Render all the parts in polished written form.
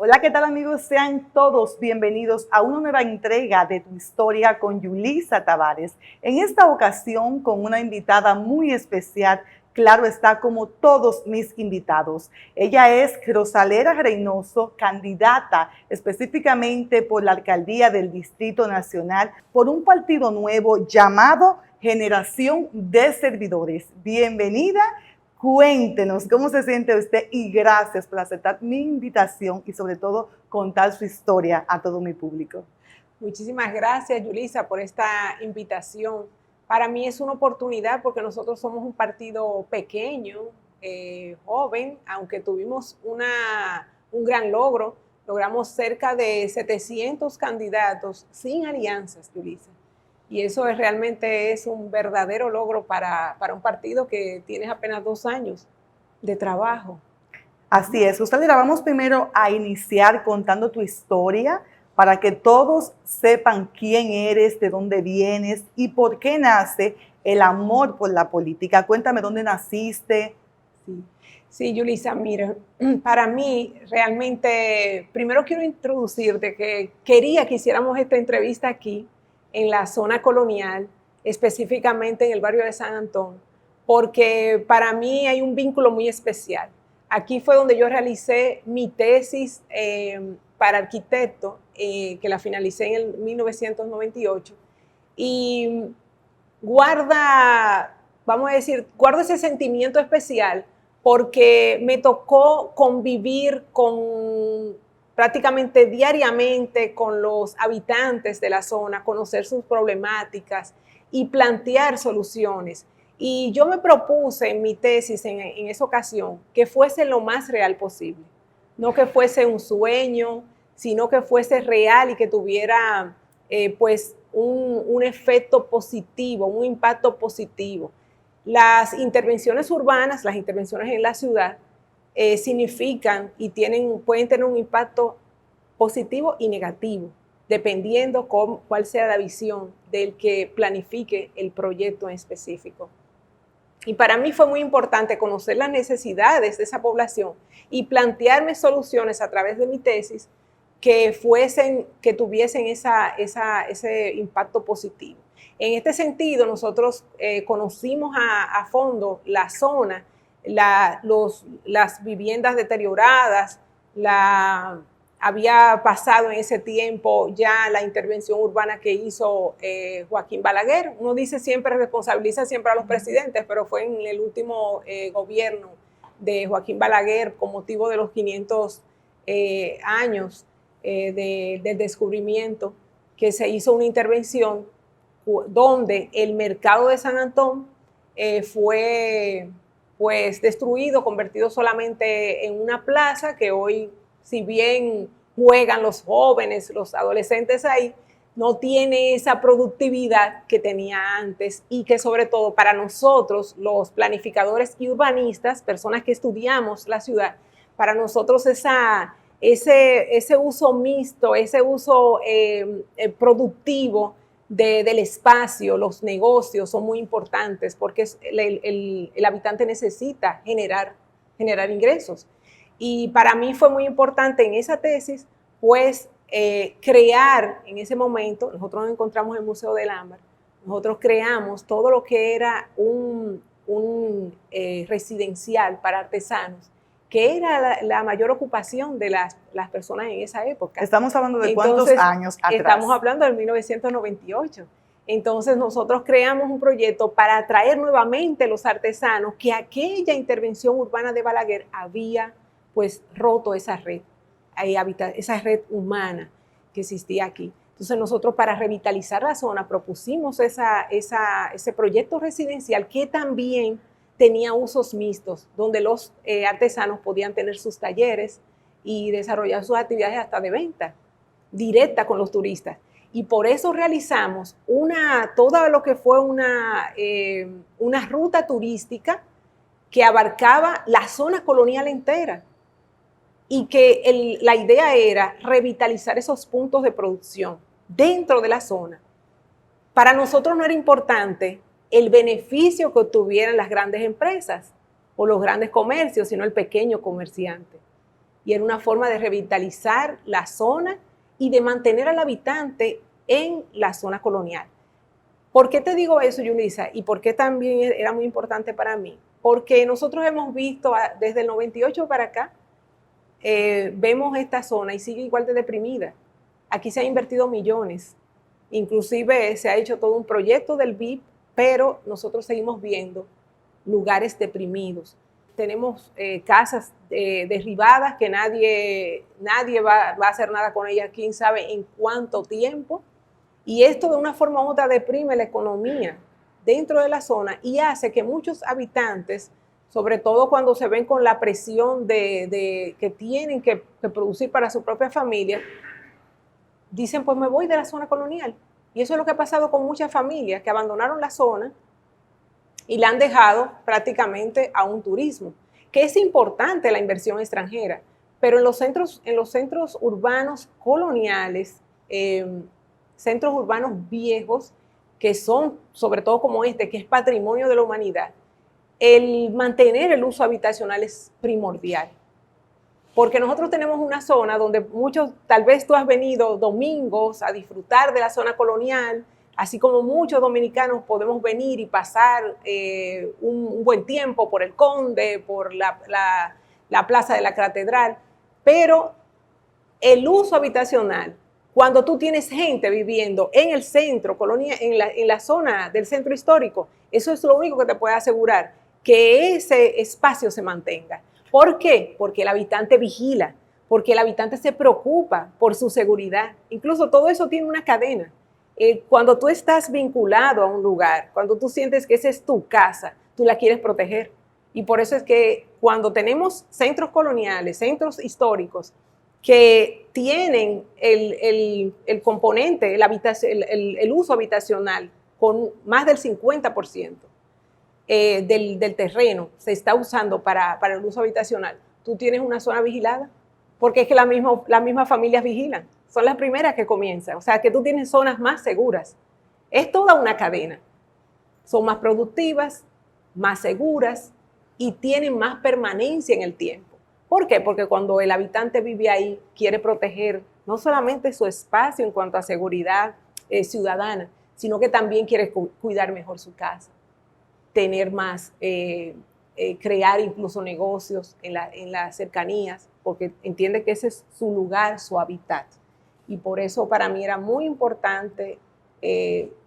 Hola, ¿qué tal amigos? Sean todos bienvenidos a una nueva entrega de Tu Historia con Yulisa Tavares. En esta ocasión con una invitada muy especial, claro está, como todos mis invitados. Ella es Rosalera Reynoso, candidata específicamente por la alcaldía del Distrito Nacional por un partido nuevo llamado Generación de Servidores. Bienvenida. Cuéntenos cómo se siente usted y gracias por aceptar mi invitación y sobre todo contar su historia a todo mi público. Muchísimas gracias, Yulisa, por esta invitación. Para mí es una oportunidad porque nosotros somos un partido pequeño, joven, aunque tuvimos un gran logro. Logramos cerca de 700 candidatos sin alianzas, Yulisa. Y eso realmente es un verdadero logro para un partido que tiene apenas 2 años de trabajo. Así es, Rosalera, vamos primero a iniciar contando tu historia para que todos sepan quién eres, de dónde vienes y por qué nace el amor por la política. Cuéntame dónde naciste. Sí, Yulisa, mira, para mí realmente, primero quiero introducirte que quería que hiciéramos esta entrevista aquí, en la zona colonial, específicamente en el barrio de San Antón, porque para mí hay un vínculo muy especial. Aquí fue donde yo realicé mi tesis para arquitecto, que la finalicé en el 1998, y guarda, vamos a decir, guardo ese sentimiento especial porque me tocó convivir con prácticamente diariamente con los habitantes de la zona, conocer sus problemáticas y plantear soluciones. Y yo me propuse en mi tesis en esa ocasión que fuese lo más real posible, no que fuese un sueño, sino que fuese real y que tuviera pues un efecto positivo, un impacto positivo. Las intervenciones urbanas, las intervenciones en la ciudad, significan y pueden tener un impacto positivo y negativo, dependiendo cuál sea la visión del que planifique el proyecto en específico. Y para mí fue muy importante conocer las necesidades de esa población y plantearme soluciones a través de mi tesis que tuviesen ese impacto positivo. En este sentido, nosotros conocimos a fondo la zona, las viviendas deterioradas, había pasado en ese tiempo ya la intervención urbana que hizo Joaquín Balaguer. Uno dice siempre, responsabiliza siempre a los presidentes, pero fue en el último gobierno de Joaquín Balaguer con motivo de los 500 años del descubrimiento, que se hizo una intervención donde el mercado de San Antón fue pues destruido, convertido solamente en una plaza que hoy, si bien juegan los jóvenes, los adolescentes ahí, no tiene esa productividad que tenía antes y que sobre todo para nosotros, los planificadores y urbanistas, personas que estudiamos la ciudad, para nosotros ese uso mixto, ese uso productivo del espacio, los negocios son muy importantes porque el habitante necesita generar ingresos. Y para mí fue muy importante en esa tesis, pues, crear en ese momento, nosotros nos encontramos en el Museo del Ámbar, nosotros creamos todo lo que era un residencial para artesanos, que era la mayor ocupación de las personas en esa época. Estamos hablando de cuántos años atrás. Estamos hablando del 1998. Entonces nosotros creamos un proyecto para atraer nuevamente los artesanos que aquella intervención urbana de Balaguer había pues roto esa red humana que existía aquí. Entonces nosotros para revitalizar la zona propusimos ese proyecto residencial que también tenía usos mixtos, donde los artesanos podían tener sus talleres y desarrollar sus actividades hasta de venta directa con los turistas. Y por eso realizamos todo lo que fue una ruta turística que abarcaba la zona colonial entera y que la idea era revitalizar esos puntos de producción dentro de la zona. Para nosotros no era importante el beneficio que obtuvieran las grandes empresas o los grandes comercios, sino el pequeño comerciante. y era una forma de revitalizar la zona y de mantener al habitante en la zona colonial. ¿Por qué te digo eso, Yulisa? ¿Y por qué también era muy importante para mí? Porque nosotros hemos visto desde el 98 para acá, vemos esta zona y sigue igual de deprimida. Aquí se han invertido millones, inclusive se ha hecho todo un proyecto del BIP, pero nosotros seguimos viendo lugares deprimidos. Tenemos casas derribadas que nadie va a hacer nada con ellas, quién sabe en cuánto tiempo. Y esto de una forma u otra deprime la economía dentro de la zona y hace que muchos habitantes, sobre todo cuando se ven con la presión que tienen que producir para su propia familia, dicen, pues me voy de la zona colonial. Y eso es lo que ha pasado con muchas familias que abandonaron la zona y la han dejado prácticamente a un turismo, que es importante la inversión extranjera, pero en los centros urbanos coloniales, centros urbanos viejos, que son, sobre todo como este, que es patrimonio de la humanidad, el mantener el uso habitacional es primordial. Porque nosotros tenemos una zona donde muchos, tal vez tú has venido domingos a disfrutar de la zona colonial, así como muchos dominicanos podemos venir y pasar un buen tiempo por el Conde, por la Plaza de la Catedral, pero el uso habitacional, cuando tú tienes gente viviendo en el centro colonial, en la zona del centro histórico, eso es lo único que te puede asegurar que ese espacio se mantenga. ¿Por qué? Porque el habitante vigila, porque el habitante se preocupa por su seguridad. Incluso todo eso tiene una cadena. Cuando tú estás vinculado a un lugar, cuando tú sientes que esa es tu casa, tú la quieres proteger. Y por eso es que cuando tenemos centros coloniales, centros históricos, que tienen el componente, el uso habitacional con más del 50%, del terreno se está usando para el uso habitacional, tú tienes una zona vigilada, porque es que las mismas familias vigilan, son las primeras que comienzan, o sea que tú tienes zonas más seguras. Es toda una cadena, son más productivas, más seguras y tienen más permanencia en el tiempo. ¿Por qué? Porque cuando el habitante vive ahí, quiere proteger no solamente su espacio en cuanto a seguridad ciudadana, sino que también quiere cuidar mejor su casa, tener más, crear incluso negocios en las cercanías, porque entiende que ese es su lugar, su hábitat. Y por eso para mí era muy importante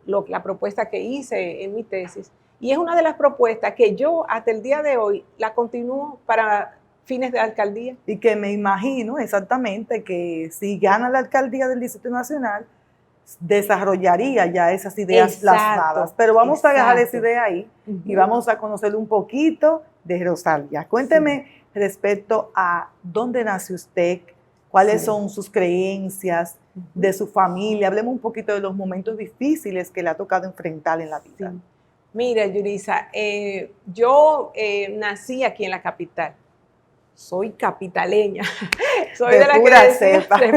la propuesta que hice en mi tesis, y es una de las propuestas que yo hasta el día de hoy la continúo para fines de alcaldía. Y que me imagino exactamente que si gana la alcaldía del Distrito Nacional, desarrollaría ya esas ideas plasmadas. Pero vamos a dejar esa idea ahí y vamos a conocer un poquito de Rosalía. Cuénteme respecto a dónde nace usted, cuáles son sus creencias, de su familia. Hablemos un poquito de los momentos difíciles que le ha tocado enfrentar en la vida. Sí. Mira, Yulisa, yo nací aquí en la capital. Soy capitaleña, soy de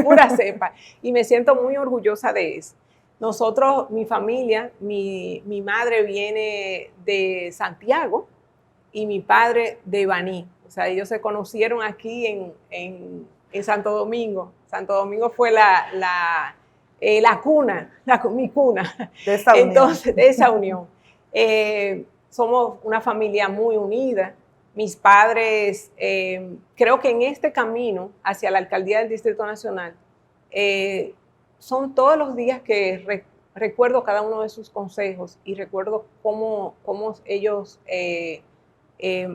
pura cepa y me siento muy orgullosa de eso. Nosotros, mi familia, mi madre viene de Santiago y mi padre de Baní. O sea, ellos se conocieron aquí en Santo Domingo. Santo Domingo fue la cuna, mi cuna. De esa unión. Entonces, de esa unión. Somos una familia muy unida. Mis padres, creo que en este camino hacia la alcaldía del Distrito Nacional, son todos los días que recuerdo cada uno de sus consejos y recuerdo cómo ellos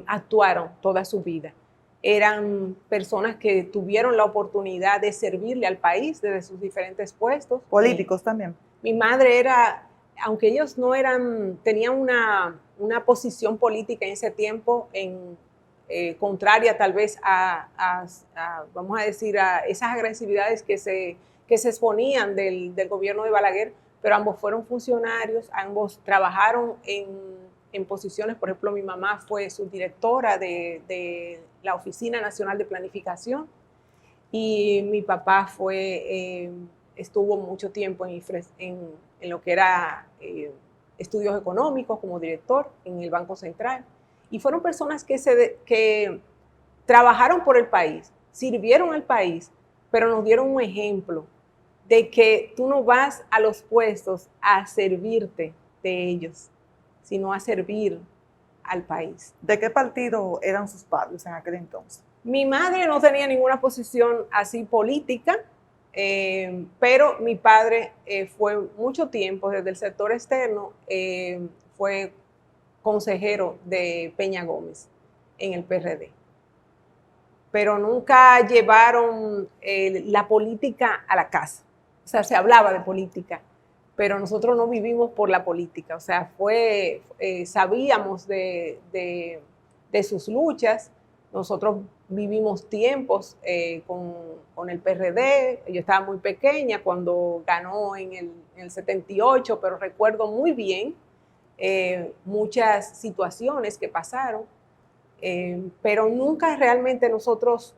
actuaron toda su vida. Eran personas que tuvieron la oportunidad de servirle al país desde sus diferentes puestos. Políticos también. Mi madre era, aunque ellos no eran, tenían una posición política en ese tiempo contraria tal vez vamos a decir, a esas agresividades que se exponían del gobierno de Balaguer, pero ambos fueron funcionarios, ambos trabajaron en posiciones. Por ejemplo, mi mamá fue subdirectora de la Oficina Nacional de Planificación y mi papá estuvo mucho tiempo en lo que era estudios económicos como director en el Banco Central, y fueron personas que trabajaron por el país, sirvieron al país, pero nos dieron un ejemplo de que tú no vas a los puestos a servirte de ellos, sino a servir al país. ¿De qué partido eran sus padres en aquel entonces? Mi madre no tenía ninguna posición así política, pero mi padre fue mucho tiempo desde el sector externo, fue consejero de Peña Gómez en el PRD. Pero nunca llevaron la política a la casa. O sea, se hablaba de política, pero nosotros no vivimos por la política. O sea, sabíamos de sus luchas. Nosotros vivimos tiempos con el PRD. Yo estaba muy pequeña cuando ganó en el 78, pero recuerdo muy bien muchas situaciones que pasaron. Pero nunca realmente nosotros,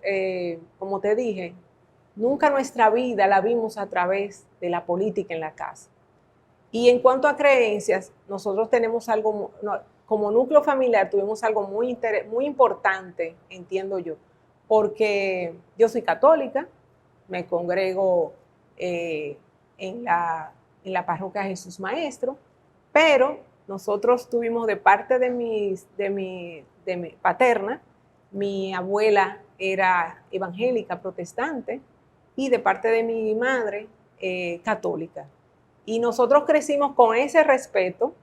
como te dije, nunca nuestra vida la vimos a través de la política en la casa. Y en cuanto a creencias, nosotros tenemos algo, como núcleo familiar, tuvimos algo muy importante, entiendo yo, porque yo soy católica, me congrego en la parroquia Jesús Maestro, pero nosotros tuvimos de parte de mi paterna, mi abuela era evangélica protestante y de parte de mi madre católica. Y nosotros crecimos con ese respeto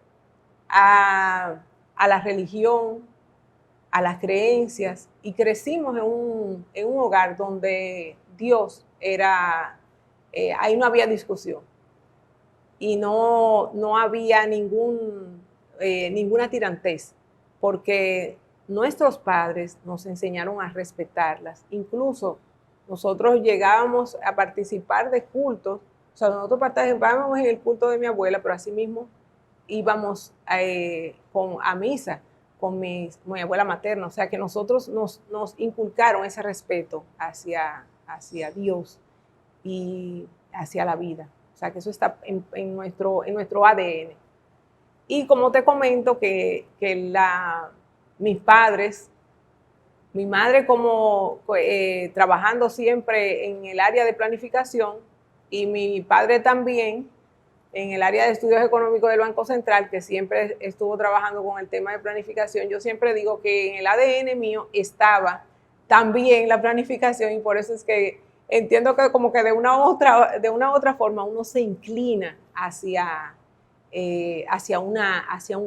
a la religión, a las creencias, y crecimos en un hogar donde Dios era, ahí no había discusión y no había ninguna tirantez, porque nuestros padres nos enseñaron a respetarlas. Incluso nosotros llegábamos a participar de cultos, o sea, nosotros participábamos en el culto de mi abuela, pero asimismo íbamos a misa con mi abuela materna, o sea que nosotros nos inculcaron ese respeto hacia Dios y hacia la vida. O sea que eso está en nuestro ADN. Y como te comento que mis padres, mi madre como trabajando siempre en el área de planificación y mi padre también en el área de estudios económicos del Banco Central, que siempre estuvo trabajando con el tema de planificación, yo siempre digo que en el ADN mío estaba también la planificación y por eso es que entiendo que como que de una u otra forma uno se inclina hacia un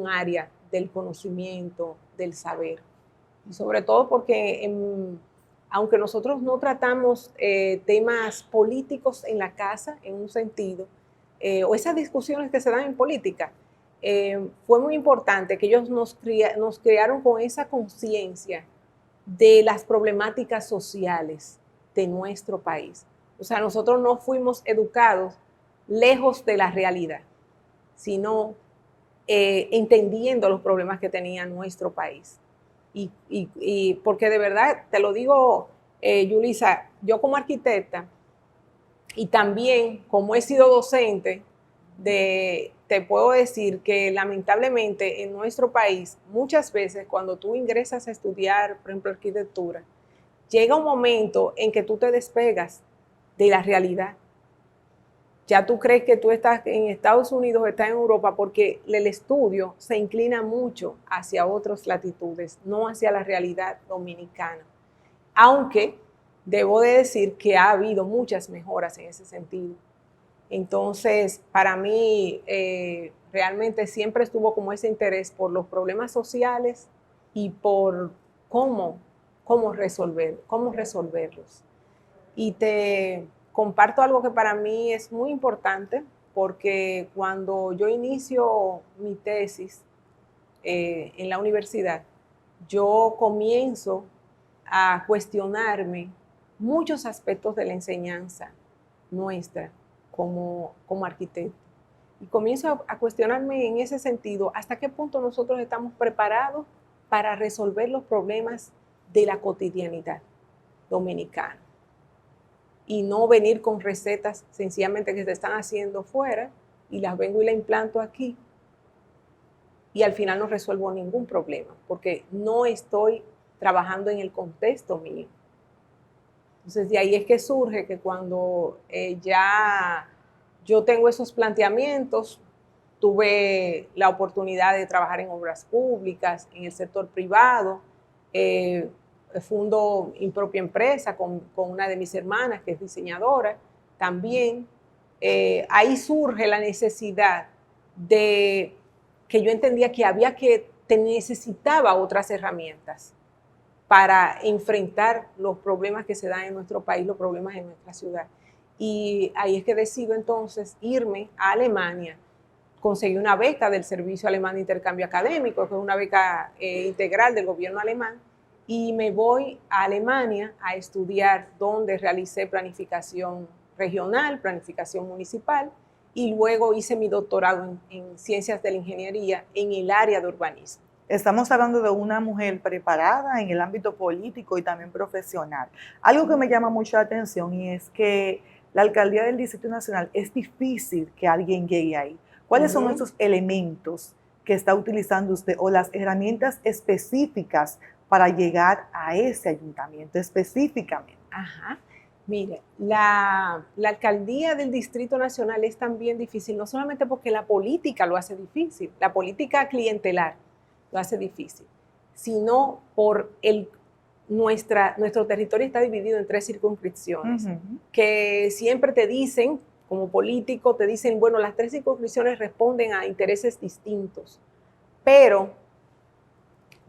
área del conocimiento, del saber. Y sobre todo porque aunque nosotros no tratamos temas políticos en la casa en un sentido, o esas discusiones que se dan en política, fue muy importante que ellos nos crearon con esa conciencia de las problemáticas sociales de nuestro país. O sea, nosotros no fuimos educados lejos de la realidad, sino entendiendo los problemas que tenía nuestro país. Y porque de verdad, te lo digo, Yulisa, yo como arquitecta y también como he sido docente, te puedo decir que lamentablemente en nuestro país, muchas veces cuando tú ingresas a estudiar, por ejemplo, arquitectura, llega un momento en que tú te despegas de la realidad. Ya tú crees que tú estás en Estados Unidos, estás en Europa, porque el estudio se inclina mucho hacia otras latitudes, no hacia la realidad dominicana. Aunque debo de decir que ha habido muchas mejoras en ese sentido. Entonces, para mí, realmente siempre estuvo como ese interés por los problemas sociales y por cómo resolverlos. Y te comparto algo que para mí es muy importante, porque cuando yo inicio mi tesis en la universidad, yo comienzo a cuestionarme muchos aspectos de la enseñanza nuestra como arquitecto. Y comienzo a cuestionarme en ese sentido, hasta qué punto nosotros estamos preparados para resolver los problemas de la cotidianidad dominicana. Y no venir con recetas sencillamente que se están haciendo fuera y las vengo y las implanto aquí. Y al final no resuelvo ningún problema, porque no estoy trabajando en el contexto mío. Entonces, de ahí es que surge que cuando ya yo tengo esos planteamientos, tuve la oportunidad de trabajar en obras públicas, en el sector privado, fundo mi propia empresa con una de mis hermanas que es diseñadora también. Ahí surge la necesidad de que yo entendía que necesitaba otras herramientas para enfrentar los problemas que se dan en nuestro país, los problemas en nuestra ciudad. Y ahí es que decido entonces irme a Alemania. Conseguí una beca del Servicio Alemán de Intercambio Académico, que es una beca integral del gobierno alemán, y me voy a Alemania a estudiar, donde realicé planificación regional, planificación municipal, y luego hice mi doctorado en ciencias de la ingeniería en el área de urbanismo. Estamos hablando de una mujer preparada en el ámbito político y también profesional. Algo que me llama mucho la atención y es que la alcaldía del Distrito Nacional es difícil que alguien llegue ahí. ¿Cuáles son esos elementos que está utilizando usted o las herramientas específicas para llegar a ese ayuntamiento específicamente? Ajá. Mire, la alcaldía del Distrito Nacional es también difícil, no solamente porque la política lo hace difícil, la política clientelar lo hace difícil, sino por nuestro territorio está dividido en 3 circunscripciones, que siempre te dicen, como político, te dicen, bueno, las 3 circunscripciones responden a intereses distintos, pero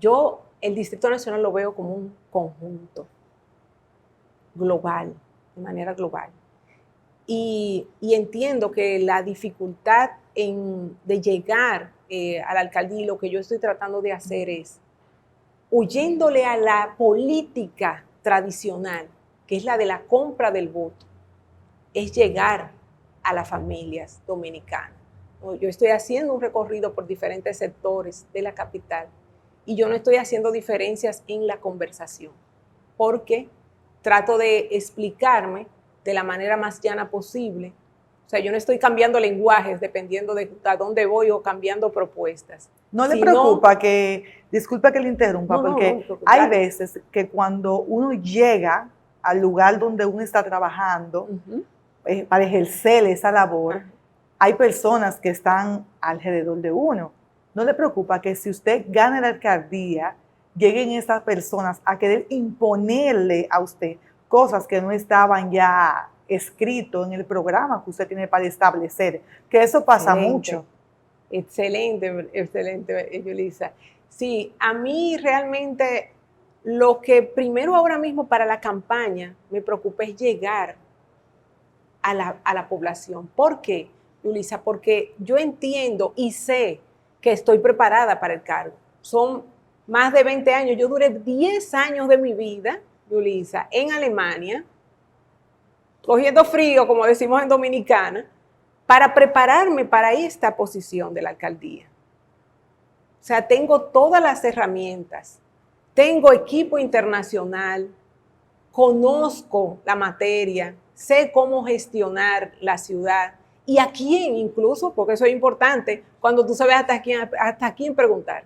yo el Distrito Nacional lo veo como un conjunto global, de manera global. Y entiendo que la dificultad de llegar a la alcaldía, y lo que yo estoy tratando de hacer es, huyéndole a la política tradicional, que es la de la compra del voto, es llegar a las familias dominicanas. Yo estoy haciendo un recorrido por diferentes sectores de la capital y yo no estoy haciendo diferencias en la conversación, porque trato de explicarme de la manera más llana posible. O sea, yo no estoy cambiando lenguajes dependiendo de a dónde voy o cambiando propuestas. ¿No le preocupa disculpa que le interrumpa, porque hay veces que cuando uno llega al lugar donde uno está trabajando para ejercer esa labor, hay personas que están alrededor de uno? ¿No le preocupa que si usted gana la alcaldía, lleguen esas personas a querer imponerle a usted cosas que no estaban ya escritos en el programa que usted tiene para establecer? Que eso pasa mucho. Excelente, excelente, Yulisa. Sí, a mí realmente lo que primero ahora mismo para la campaña me preocupa es llegar a la población. ¿Por qué, Yulisa? Porque yo entiendo y sé que estoy preparada para el cargo. Son más de 20 años, yo duré 10 años de mi vida, Yulisa, en Alemania, cogiendo frío, como decimos en Dominicana, para prepararme para esta posición de la alcaldía. O sea, tengo todas las herramientas, tengo equipo internacional, conozco la materia, sé cómo gestionar la ciudad y a quién incluso, porque eso es importante, cuando tú sabes hasta quién preguntar.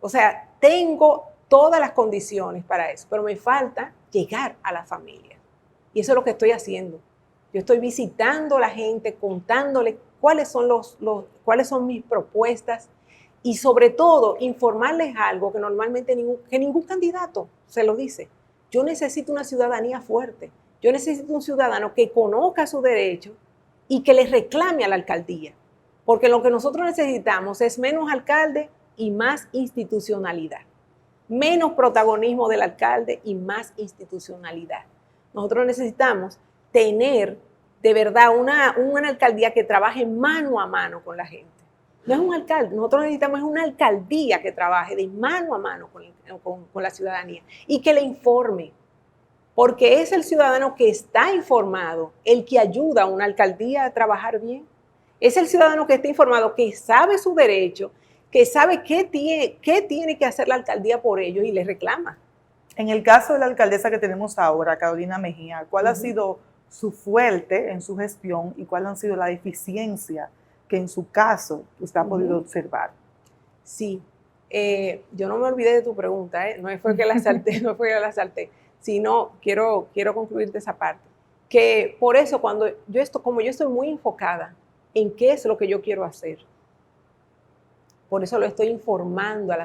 O sea, tengo todas las condiciones para eso, pero me falta llegar a la familia. Y eso es lo que estoy haciendo. Yo estoy visitando a la gente, contándole cuáles son mis propuestas y sobre todo informarles algo que normalmente ningún candidato se lo dice. Yo necesito una ciudadanía fuerte. Yo necesito un ciudadano que conozca su derecho y que le reclame a la alcaldía. Porque lo que nosotros necesitamos es menos alcalde y más institucionalidad. Menos protagonismo del alcalde y más institucionalidad. Nosotros necesitamos tener de verdad una alcaldía que trabaje mano a mano con la gente. No es un alcalde, nosotros necesitamos una alcaldía que trabaje de mano a mano con la ciudadanía y que le informe, porque es el ciudadano que está informado el que ayuda a una alcaldía a trabajar bien. Es el ciudadano que está informado, que sabe su derecho, que sabe qué tiene que hacer la alcaldía por ellos y le reclama. En el caso de la alcaldesa que tenemos ahora, Carolina Mejía, ¿cuál ha sido su fuerte en su gestión y cuál han sido la deficiencia que en su caso usted ha podido observar? Sí, yo no me olvidé de tu pregunta, no fue que la salté, no fue que la salté, sino quiero concluirte esa parte. Que por eso como yo estoy muy enfocada en qué es lo que yo quiero hacer, por eso lo estoy informando a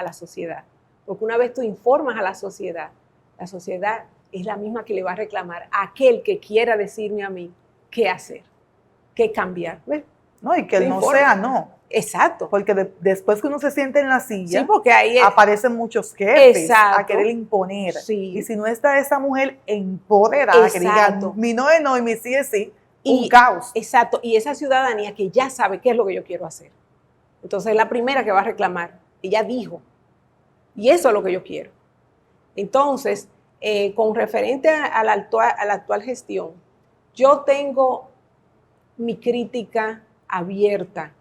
la sociedad. Porque una vez tú informas a la sociedad es la misma que le va a reclamar a aquel que quiera decirme a mí qué hacer, qué cambiar. ¿Ves? No, y que el no sea no. Exacto. Porque después que uno se siente en la silla, sí, porque ahí aparecen muchos jefes exacto. a querer imponer. Sí. Y si no está esa mujer empoderada, exacto. que diga, mi no es no y mi sí es sí, un caos. Exacto. Y esa ciudadanía que ya sabe qué es lo que yo quiero hacer. Entonces es la primera que va a reclamar. Ella dijo. Y eso es lo que yo quiero. Entonces, con referente a la actual gestión, yo tengo mi crítica abierta.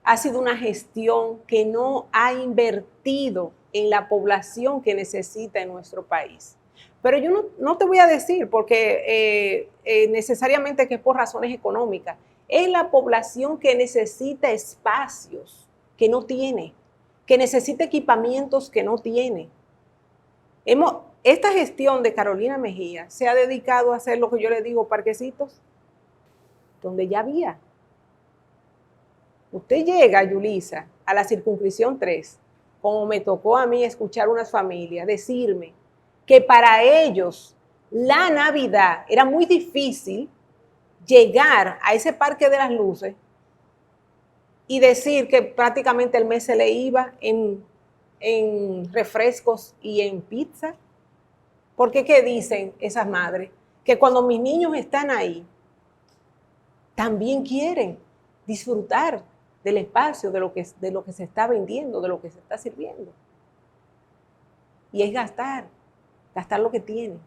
Ha sido una gestión que no ha invertido en la población que necesita en nuestro país. Pero yo no te voy a decir porque necesariamente que es por razones económicas. Es la población que necesita espacios que no tiene, que necesita equipamientos que no tiene. Esta gestión de Carolina Mejía se ha dedicado a hacer lo que yo le digo, parquecitos, donde ya había. Usted llega, Yulisa, a la circunscripción 3, como me tocó a mí escuchar unas familias decirme que para ellos la Navidad era muy difícil llegar a ese Parque de las Luces y decir que prácticamente el mes se le iba en refrescos y en pizza. Porque ¿qué dicen esas madres? Que cuando mis niños están ahí, también quieren disfrutar del espacio, de lo que se está vendiendo, de lo que se está sirviendo. Y es gastar lo que tienen.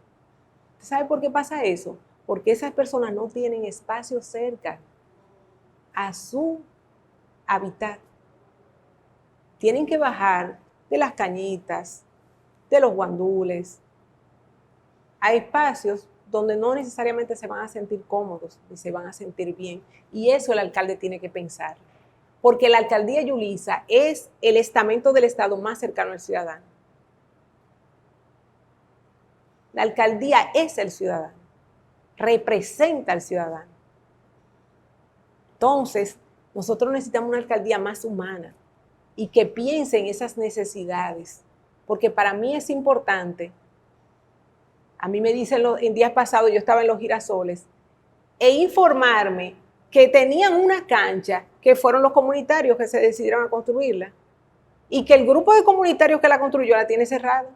¿Sabe por qué pasa eso? Porque esas personas no tienen espacio cerca a su hábitat. Tienen que bajar de las cañitas, de los guandules, a espacios donde no necesariamente se van a sentir cómodos ni se van a sentir bien. Y eso el alcalde tiene que pensar. Porque la alcaldía Yulisa es el estamento del Estado más cercano al ciudadano. La alcaldía es el ciudadano, representa al ciudadano. Entonces, nosotros necesitamos una alcaldía más humana y que piense en esas necesidades. Porque para mí es importante. A mí me dicen en días pasados, yo estaba en Los Girasoles, e informarme que tenían una cancha que fueron los comunitarios que se decidieron a construirla y que el grupo de comunitarios que la construyó la tiene cerrada.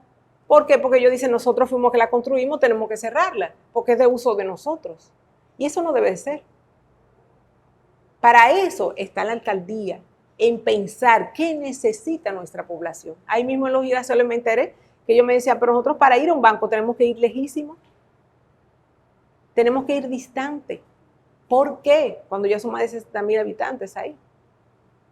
¿Por qué? Porque ellos dicen, nosotros fuimos que la construimos, tenemos que cerrarla, porque es de uso de nosotros. Y eso no debe ser. Para eso está la alcaldía, en pensar qué necesita nuestra población. Ahí mismo en Los Girasoles me enteré que yo me decía, pero nosotros para ir a un banco tenemos que ir lejísimo, tenemos que ir distante. ¿Por qué? Cuando ya son más de 60,000 habitantes ahí.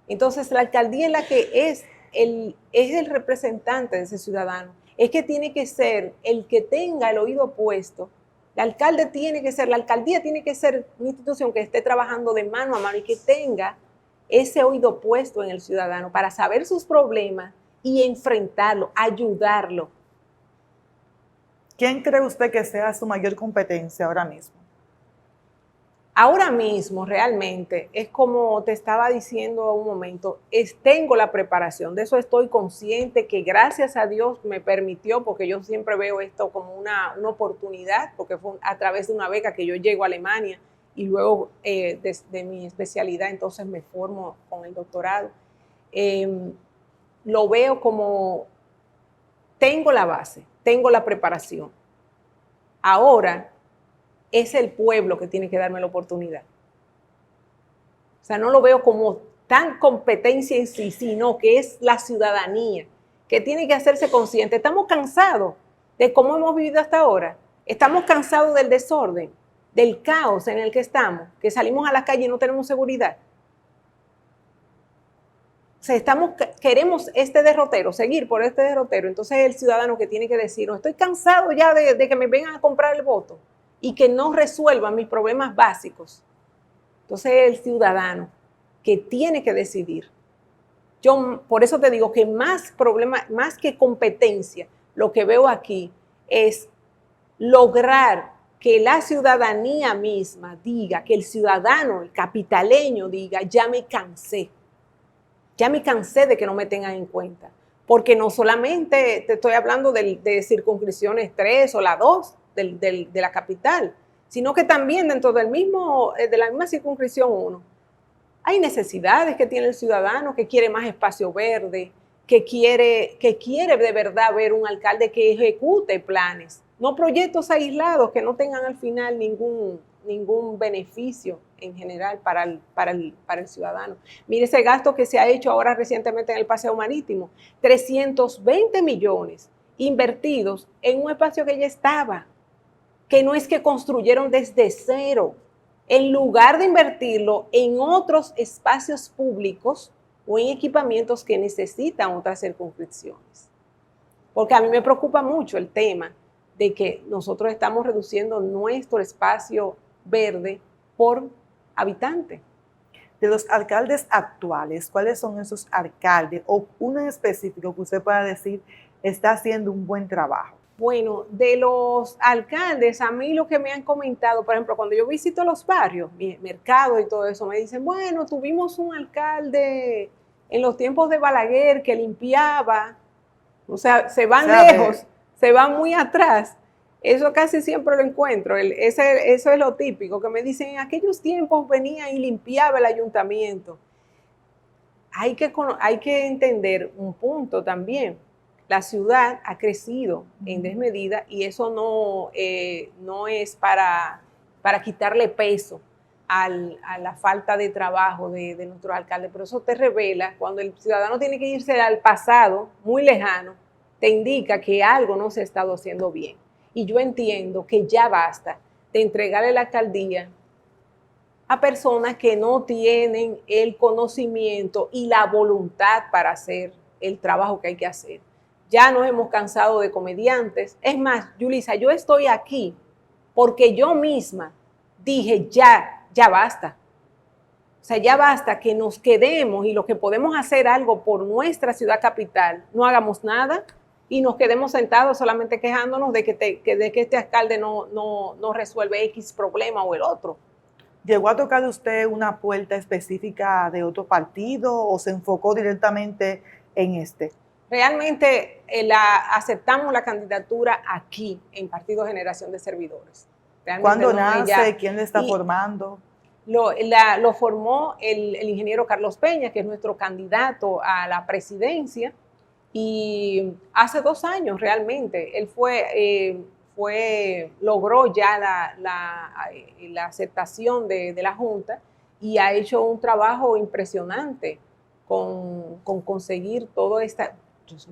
Entonces la alcaldía es la que es el representante de ese ciudadano. Es que tiene que ser el que tenga el oído puesto. La alcaldía tiene que ser una institución que esté trabajando de mano a mano y que tenga ese oído puesto en el ciudadano para saber sus problemas y enfrentarlo, ayudarlo. ¿Quién cree usted que sea su mayor competencia ahora mismo? Ahora mismo, realmente, es como te estaba diciendo un momento, tengo la preparación, de eso estoy consciente, que gracias a Dios me permitió, porque yo siempre veo esto como una oportunidad, porque fue a través de una beca que yo llego a Alemania y luego de mi especialidad, entonces me formo con el doctorado. Lo veo como, tengo la base, tengo la preparación. Ahora es el pueblo que tiene que darme la oportunidad. O sea, no lo veo como tan competencia en sí, sino que es la ciudadanía que tiene que hacerse consciente. Estamos cansados de cómo hemos vivido hasta ahora. Estamos cansados del desorden, del caos en el que estamos, que salimos a la calle y no tenemos seguridad. O sea, queremos este derrotero, seguir por este derrotero. Entonces es el ciudadano que tiene que decir, no, estoy cansado ya de que me vengan a comprar el voto y que no resuelvan mis problemas básicos. Entonces es el ciudadano que tiene que decidir Yo por eso te digo que más problema, más que competencia, lo que veo aquí es lograr que la ciudadanía misma diga, que el ciudadano, el capitaleño diga, ya me cansé de que no me tengan en cuenta. Porque no solamente te estoy hablando de circunscripciones 3 o la 2 de la capital, sino que también dentro de la misma circunscripción 1 hay necesidades que tiene el ciudadano, que quiere más espacio verde, que quiere de verdad ver un alcalde que ejecute planes, no proyectos aislados que no tengan al final ningún beneficio en general para el ciudadano. Mire ese gasto que se ha hecho ahora recientemente en el paseo marítimo, 320 millones invertidos en un espacio que ya estaba, que no es que construyeron desde cero, en lugar de invertirlo en otros espacios públicos o en equipamientos que necesitan otras circunscripciones. Porque a mí me preocupa mucho el tema de que nosotros estamos reduciendo nuestro espacio verde por habitante. De los alcaldes actuales, ¿cuáles son esos alcaldes o uno en específico que usted pueda decir está haciendo un buen trabajo? Bueno, de los alcaldes, a mí lo que me han comentado, por ejemplo, cuando yo visito los barrios, mercados y todo eso, me dicen, bueno, tuvimos un alcalde en los tiempos de Balaguer que limpiaba, o sea, se van lejos, se van muy atrás. Eso casi siempre lo encuentro, eso es lo típico, que me dicen, en aquellos tiempos venía y limpiaba el ayuntamiento. Hay que entender un punto también. La ciudad ha crecido en desmedida y eso no es para quitarle peso a la falta de trabajo de nuestros alcaldes, pero eso te revela, cuando el ciudadano tiene que irse al pasado muy lejano, te indica que algo no se ha estado haciendo bien. Y yo entiendo que ya basta de entregarle la alcaldía a personas que no tienen el conocimiento y la voluntad para hacer el trabajo que hay que hacer. Ya nos hemos cansado de comediantes. Es más, Yulisa, yo estoy aquí porque yo misma dije, ya basta. O sea, ya basta que nos quedemos y lo que podemos hacer algo por nuestra ciudad capital, no hagamos nada y nos quedemos sentados solamente quejándonos de que este alcalde no resuelve X problema o el otro. ¿Llegó a tocar usted una puerta específica de otro partido o se enfocó directamente en este? Realmente aceptamos la candidatura aquí, en Partido Generación de Servidores. ¿Cuándo nace? ¿Quién le está formando? Lo formó el ingeniero Carlos Peña, que es nuestro candidato a la presidencia, y hace 2 años realmente. Él logró ya la aceptación de la Junta y ha hecho un trabajo impresionante con conseguir toda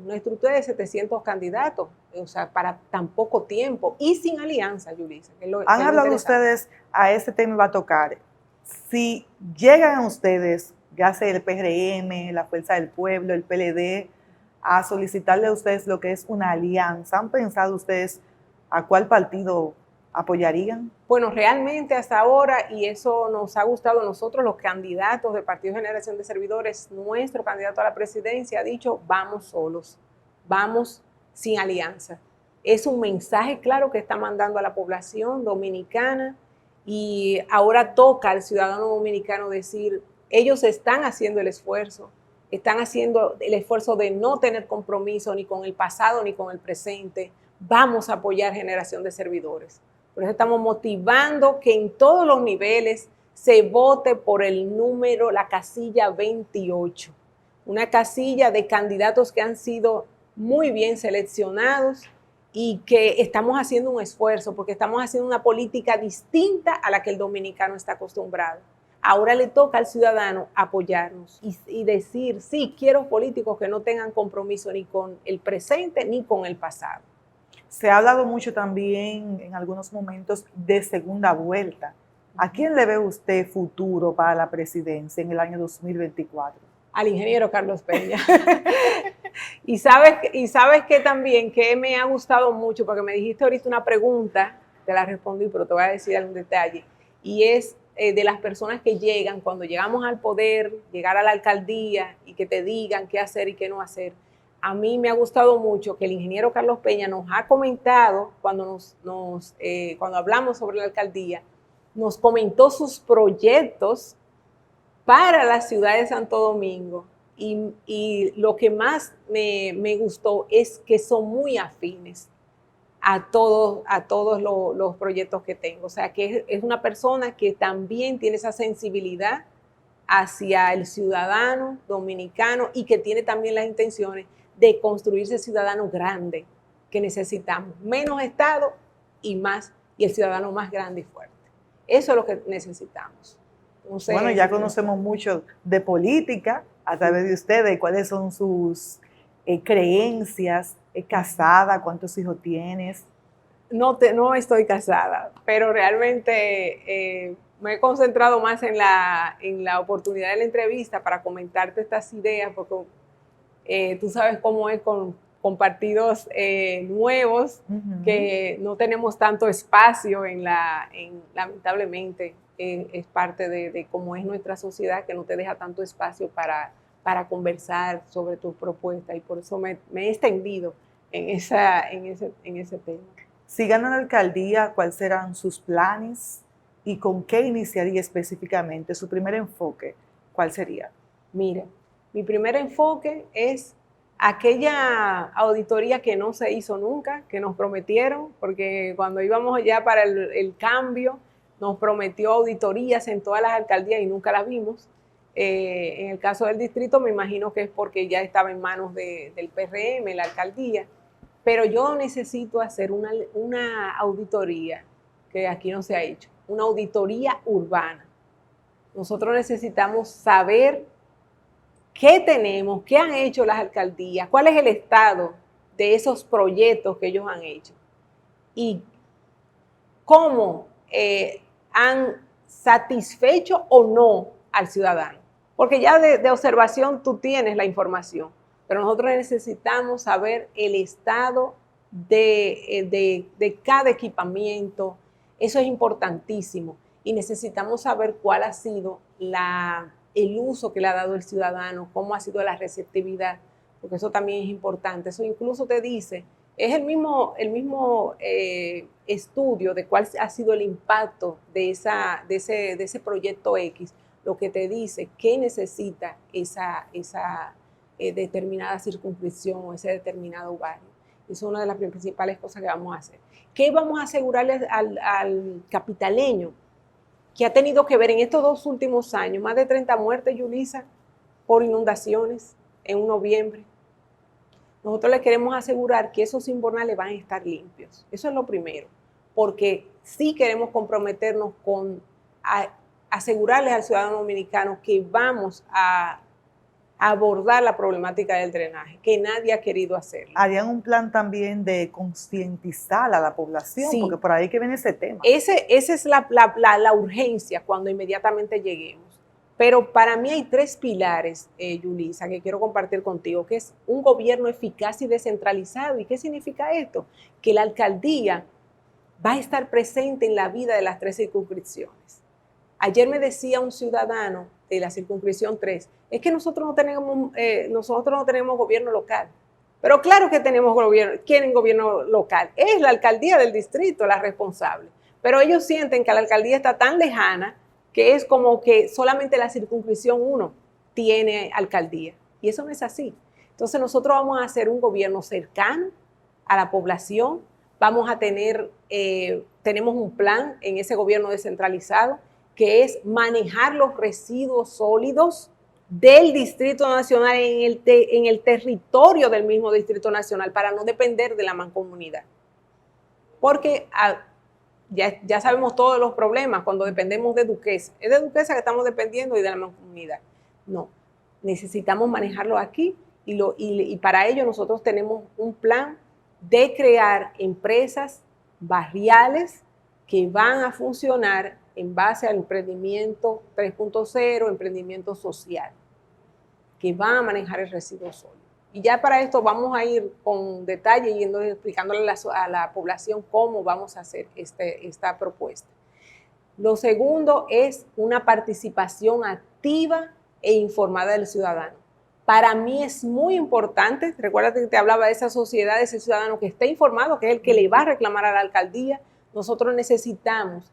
una estructura de 700 candidatos, o sea, para tan poco tiempo y sin alianza, Yulisa. Han hablado ustedes, a este tema va a tocar, si llegan a ustedes, ya sea el PRM, la Fuerza del Pueblo, el PLD, a solicitarle a ustedes lo que es una alianza, ¿han pensado ustedes a cuál partido apoyarían? Bueno, realmente hasta ahora, y eso nos ha gustado a nosotros, los candidatos del Partido Generación de Servidores, nuestro candidato a la presidencia ha dicho, vamos solos, vamos sin alianza. Es un mensaje claro que está mandando a la población dominicana y ahora toca al ciudadano dominicano decir, ellos están haciendo el esfuerzo de no tener compromiso ni con el pasado ni con el presente. Vamos a apoyar Generación de Servidores. Por eso estamos motivando que en todos los niveles se vote por la casilla 28, una casilla de candidatos que han sido muy bien seleccionados y que estamos haciendo un esfuerzo porque estamos haciendo una política distinta a la que el dominicano está acostumbrado. Ahora le toca al ciudadano apoyarnos y decir, sí, quiero políticos que no tengan compromiso ni con el presente ni con el pasado. Se ha hablado mucho también en algunos momentos de segunda vuelta. ¿A quién le ve usted futuro para la presidencia en el año 2024? Al ingeniero Carlos Peña. y sabes que también que me ha gustado mucho, porque me dijiste ahorita una pregunta, te la respondí, pero te voy a decir algún detalle, y es de las personas que llegan, cuando llegamos al poder, llegar a la alcaldía y que te digan qué hacer y qué no hacer. A mí me ha gustado mucho que el ingeniero Carlos Peña nos ha comentado, cuando cuando hablamos sobre la alcaldía, nos comentó sus proyectos para la ciudad de Santo Domingo. Y lo que más me gustó es que son muy afines a todos los proyectos que tengo. O sea, que es una persona que también tiene esa sensibilidad hacia el ciudadano dominicano y que tiene también las intenciones de construirse el ciudadano grande que necesitamos. Menos Estado y el ciudadano más grande y fuerte. Eso es lo que necesitamos. Entonces, bueno, ya conocemos mucho de política a través de ustedes, cuáles son sus creencias. ¿Es casada? ¿Cuántos hijos tienes? No estoy casada, pero realmente me he concentrado más en la oportunidad de la entrevista para comentarte estas ideas, porque tú sabes cómo es con partidos nuevos, que no tenemos tanto espacio lamentablemente, es parte de cómo es nuestra sociedad, que no te deja tanto espacio para conversar sobre tus propuestas, y por eso me he extendido en ese tema. Si gana la alcaldía, ¿cuáles serán sus planes y con qué iniciaría específicamente? Su primer enfoque, ¿cuál sería? Mira, mi primer enfoque es aquella auditoría que no se hizo nunca, que nos prometieron, porque cuando íbamos ya para el cambio, nos prometió auditorías en todas las alcaldías y nunca las vimos. En el caso del distrito, me imagino que es porque ya estaba en manos del PRM, la alcaldía. Pero yo necesito hacer una auditoría que aquí no se ha hecho, una auditoría urbana. Nosotros necesitamos saber qué tenemos, qué han hecho las alcaldías, cuál es el estado de esos proyectos que ellos han hecho y cómo han satisfecho o no al ciudadano. Porque ya de observación tú tienes la información, pero nosotros necesitamos saber el estado de cada equipamiento. Eso es importantísimo. Y necesitamos saber cuál ha sido el uso que le ha dado el ciudadano, cómo ha sido la receptividad, porque eso también es importante. Eso incluso te dice, es el mismo estudio de cuál ha sido el impacto de ese proyecto X, lo que te dice qué necesita esa determinada circunscripción o ese determinado barrio. Eso es una de las principales cosas que vamos a hacer. ¿Qué vamos a asegurarle al capitaleño que ha tenido que ver en estos 2 últimos años, más de 30 muertes, Yulisa, por inundaciones en un noviembre? Nosotros le queremos asegurar que esos invernales van a estar limpios. Eso es lo primero, porque sí queremos comprometernos con asegurarles al ciudadano dominicano que vamos a abordar la problemática del drenaje, que nadie ha querido hacerlo. ¿Harían un plan también de concientizar a la población? Sí. Porque por ahí que viene ese tema. Esa es la urgencia cuando inmediatamente lleguemos. Pero para mí hay 3 pilares, Yulisa, que quiero compartir contigo, que es un gobierno eficaz y descentralizado. ¿Y qué significa esto? Que la alcaldía va a estar presente en la vida de las 3 circunscripciones. Ayer me decía un ciudadano de la circunscripción 3, es que nosotros no tenemos gobierno local. Pero claro que tenemos gobierno. ¿Quieren gobierno local? Es la alcaldía del distrito la responsable. Pero ellos sienten que la alcaldía está tan lejana que es como que solamente la circunscripción 1 tiene alcaldía. Y eso no es así. Entonces nosotros vamos a hacer un gobierno cercano a la población. Vamos a tenemos un plan en ese gobierno descentralizado que es manejar los residuos sólidos del Distrito Nacional en el territorio del mismo Distrito Nacional para no depender de la mancomunidad. Porque ya sabemos todos los problemas cuando dependemos de Duquesa. Es de Duquesa que estamos dependiendo y de la mancomunidad. No, necesitamos manejarlo aquí y para ello nosotros tenemos un plan de crear empresas barriales que van a funcionar en base al emprendimiento 3.0, emprendimiento social, que van a manejar el residuo sólido. Y ya para esto vamos a ir con detalle explicándole a la población cómo vamos a hacer esta propuesta. Lo segundo es una participación activa e informada del ciudadano. Para mí es muy importante, recuerda que te hablaba de esa sociedad, de ese ciudadano que esté informado, que es el que le va a reclamar a la alcaldía. Nosotros necesitamos,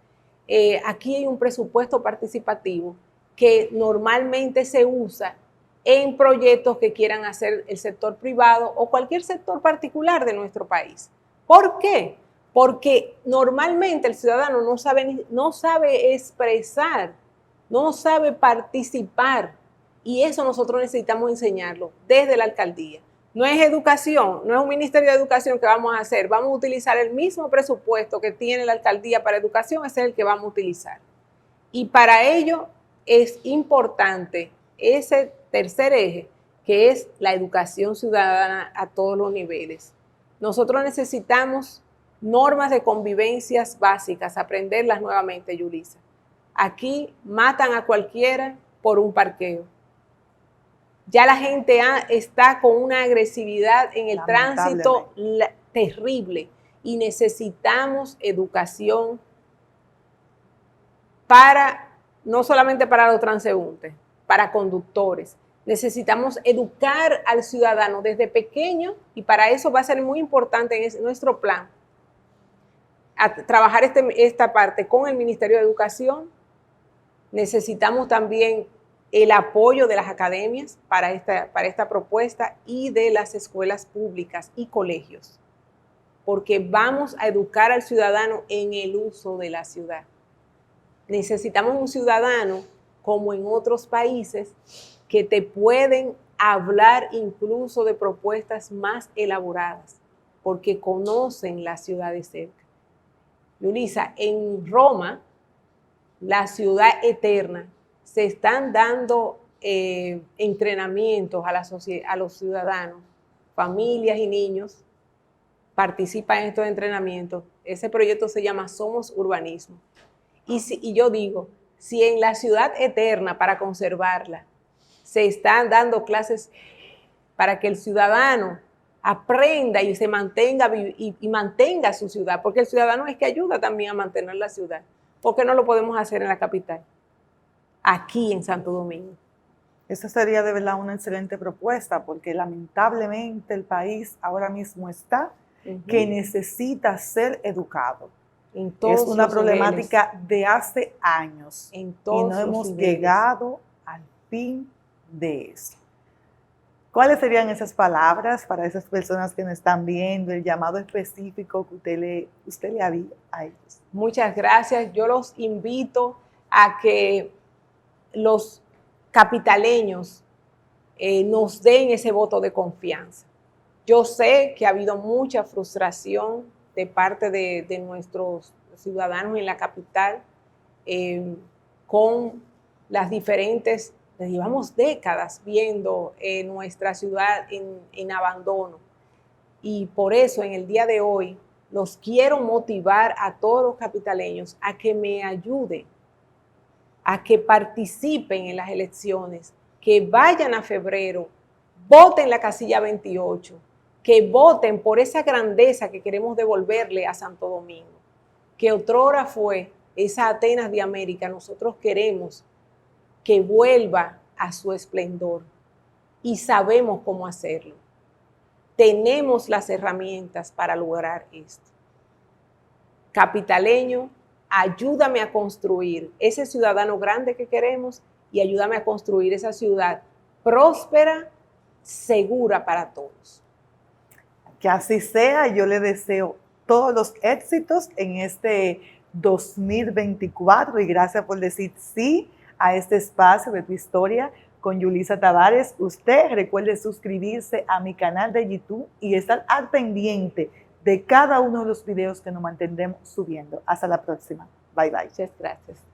aquí hay un presupuesto participativo que normalmente se usa en proyectos que quieran hacer el sector privado o cualquier sector particular de nuestro país. ¿Por qué? Porque normalmente el ciudadano no sabe expresar, no sabe participar, y eso nosotros necesitamos enseñarlo desde la alcaldía. No es educación, no es un ministerio de educación que vamos a hacer, vamos a utilizar el mismo presupuesto que tiene la alcaldía para educación, ese es el que vamos a utilizar. Y para ello es importante ese tercer eje, que es la educación ciudadana a todos los niveles. Nosotros necesitamos normas de convivencias básicas, aprenderlas nuevamente, Yulisa. Aquí matan a cualquiera por un parqueo. Ya la gente está con una agresividad en el tránsito terrible y necesitamos educación no solamente para los transeúntes, para conductores. Necesitamos educar al ciudadano desde pequeño y para eso va a ser muy importante en nuestro plan trabajar esta parte con el Ministerio de Educación. Necesitamos también el apoyo de las academias para esta propuesta y de las escuelas públicas y colegios, porque vamos a educar al ciudadano en el uso de la ciudad. Necesitamos un ciudadano, como en otros países, que te pueden hablar incluso de propuestas más elaboradas, porque conocen la ciudad de cerca. Yulisa, en Roma, la ciudad eterna, se están dando entrenamientos a los ciudadanos, familias y niños participan en estos entrenamientos. Ese proyecto se llama Somos Urbanismo. Y yo digo, si en la ciudad eterna, para conservarla, se están dando clases para que el ciudadano aprenda y se mantenga y mantenga su ciudad, porque el ciudadano es que ayuda también a mantener la ciudad. ¿Por qué no lo podemos hacer en la capital? Aquí en Santo Domingo. Esa sería de verdad una excelente propuesta, porque lamentablemente el país ahora mismo está que necesita ser educado. Es una problemática de hace años y no hemos llegado al fin de eso. ¿Cuáles serían esas palabras para esas personas que nos están viendo, el llamado específico que usted le haría a ellos? Muchas gracias. Yo los invito a que los capitaleños nos den ese voto de confianza. Yo sé que ha habido mucha frustración de parte de nuestros ciudadanos en la capital con las diferentes. Llevamos décadas viendo nuestra ciudad en abandono y por eso en el día de hoy los quiero motivar a todos los capitaleños a que me ayuden, a que participen en las elecciones, que vayan a febrero, voten la casilla 28, que voten por esa grandeza que queremos devolverle a Santo Domingo, que otrora fue esa Atenas de América. Nosotros queremos que vuelva a su esplendor y sabemos cómo hacerlo. Tenemos las herramientas para lograr esto. Capitaleño, ayúdame a construir ese ciudadano grande que queremos y ayúdame a construir esa ciudad próspera, segura para todos. Que así sea. Yo le deseo todos los éxitos en este 2024 y gracias por decir sí a este espacio de Tu Historia con Yulisa Tavares. Usted recuerde suscribirse a mi canal de YouTube y estar al pendiente de cada uno de los videos que nos mantendremos subiendo. Hasta la próxima. Bye, bye. Muchas gracias.